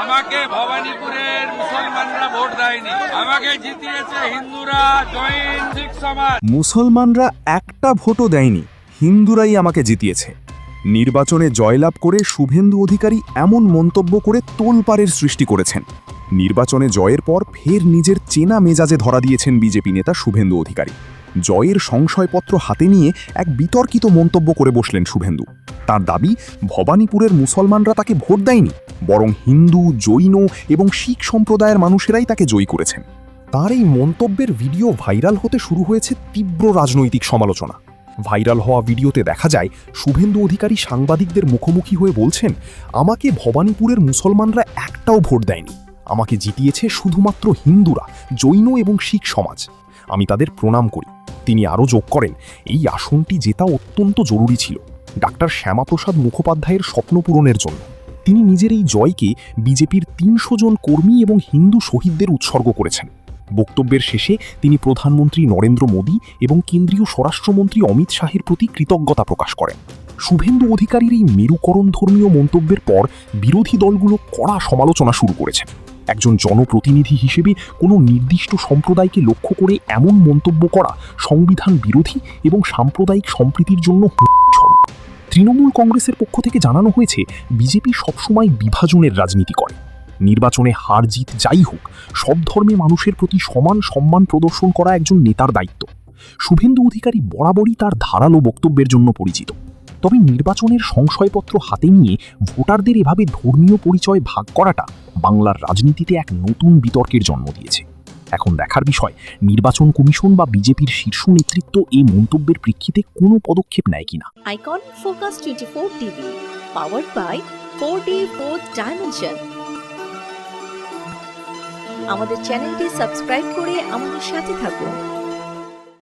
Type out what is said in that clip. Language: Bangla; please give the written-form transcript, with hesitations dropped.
আমাকে ভবানীপুরের মুসলমানরা ভোট দেয়নি, আমাকে জিতিয়েছে হিন্দুরা, জৈন, শিখ সমাজ। মুসলমানরা একটা ভোটও দেয়নি, হিন্দুরাই আমাকে জিতিয়েছে। নির্বাচনে জয়লাভ করে শুভেন্দু অধিকারী এমন মন্তব্য করে তোলপাড়ের সৃষ্টি করেছেন। নির্বাচনে জয়ের পর ফের নিজের চেনা মেজাজে ধরা দিয়েছেন বিজেপি নেতা শুভেন্দু অধিকারী। জয়ের সংশয়পত্র হাতে নিয়ে এক বিতর্কিত মন্তব্য করে বসলেন শুভেন্দু। তার দাবি, ভবানীপুরের মুসলমানরা তাকে ভোট দেয়নি, বরং হিন্দু, জৈন এবং শিখ সম্প্রদায়ের মানুষেরাই তাকে জয়ী করেছেন। তার এই মন্তব্যের ভিডিও ভাইরাল হতে শুরু হয়েছে তীব্র রাজনৈতিক সমালোচনা। ভাইরাল হওয়া ভিডিওতে দেখা যায় শুভেন্দু অধিকারী সাংবাদিকদের মুখোমুখি হয়ে বলছেন, আমাকে ভবানীপুরের মুসলমানরা একটাও ভোট দেয়নি, আমাকে জিতিয়েছে শুধুমাত্র হিন্দুরা, জৈন এবং শিখ সমাজ। আমি তাদের প্রণাম করি। তিনি আরও যোগ করেন, এই আসনটি জেতা অত্যন্ত জরুরি ছিল ডাক্তার শ্যামাপ্রসাদ মুখোপাধ্যায়ের স্বপ্ন পূরণের জন্য। তিনি নিজের এই জয়কে বিজেপির ৩০০ জন কর্মী এবং হিন্দু শহীদদের উৎসর্গ করেছেন। বক্তব্যের শেষে তিনি প্রধানমন্ত্রী নরেন্দ্র মোদী এবং কেন্দ্রীয় স্বরাষ্ট্রমন্ত্রী অমিত শাহের প্রতি কৃতজ্ঞতা প্রকাশ করেন। শুভেন্দু অধিকারীর এই মেরুকরণ ধর্মীয় মন্তব্যের পর বিরোধী দলগুলো কড়া সমালোচনা শুরু করেছে। একজন জনপ্রতিনিধি হিসেবে কোনো নির্দিষ্ট সম্প্রদায়কে লক্ষ্য করে এমন মন্তব্য করা সংবিধান বিরোধী এবং সাম্প্রদায়িক সম্প্রীতির জন্য হুমকিস্বরূপ। তৃণমূল কংগ্রেসের পক্ষ থেকে জানানো হয়েছে, বিজেপি সবসময় বিভাজনের রাজনীতি করে। নির্বাচনে হার জিত যাই হোক, সব ধর্মে মানুষের প্রতি সমান সম্মান প্রদর্শন করা একজন নেতার দায়িত্ব। শুভেন্দু অধিকারী বরাবরই তার ধারালো বক্তব্যের জন্য পরিচিত। তবে নির্বাচনের সংশয়পত্র হাতে নিয়ে ভোটারদের এভাবে ধর্মীয় পরিচয় ভাগ করাটা বাংলার রাজনীতিতে এক নতুন বিতর্কের জন্ম দিয়েছে। এখন দেখার বিষয়, নির্বাচন কমিশন বা বিজেপির শীর্ষ নেতৃত্ব এই মন্তব্যের প্রেক্ষিতে কোনো পদক্ষেপ নেয় কিনা। Icon focus 24 TV, powered by 4D Fourth Dimension। আমাদের চ্যানেলটি সাবস্ক্রাইব করে আমাদের সাথে থাকুন।